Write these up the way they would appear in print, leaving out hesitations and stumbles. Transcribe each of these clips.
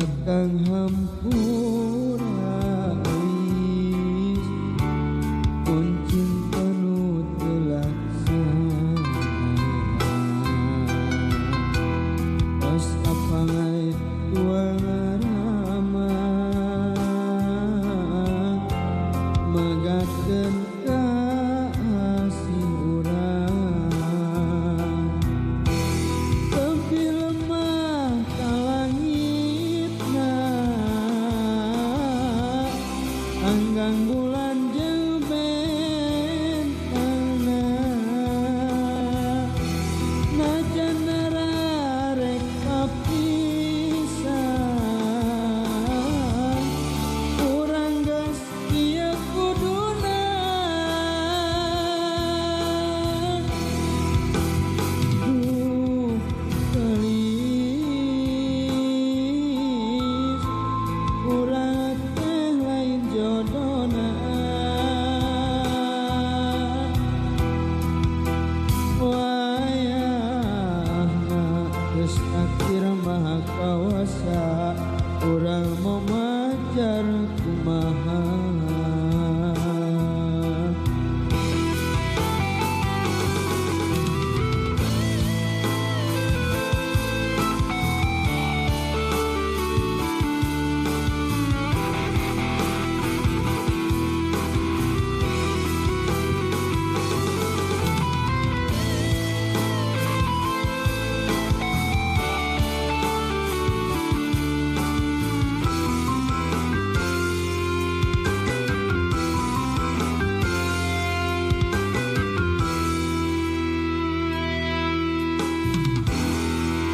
akang hampura geus mun cinta nu teu laksana tos kapangai tuang rama magakeun kasih urang tempi lemah ka langitna anggang bulan jeung bentangna najan rarek kapisan urang geus kieu kuduna gelis urang teh lain jodona wayahna geus takdir maha kawasa urang mamajar kumaha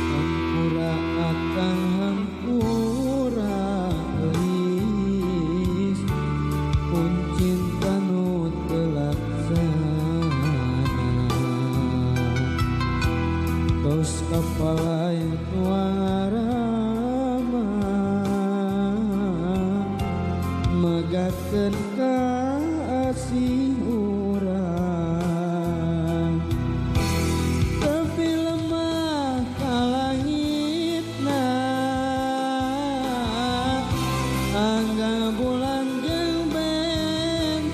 hampura akang hampura geus mun cinta nu teu laksana tos kapalain tuang rama magakeun kasih urang tapi lemah ka langitna angga bulan jeung bentangna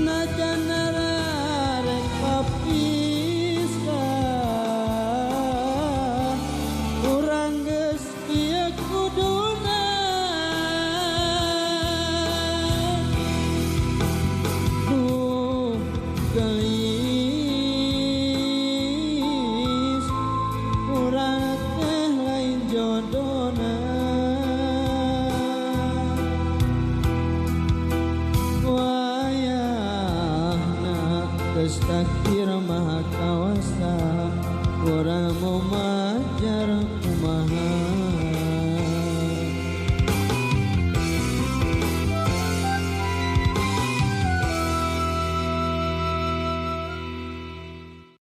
najan rarek kapisah urang geus kieu kuduna gelis urang teh lain jodona wayahna geus takdir maha kawasa urang mamajar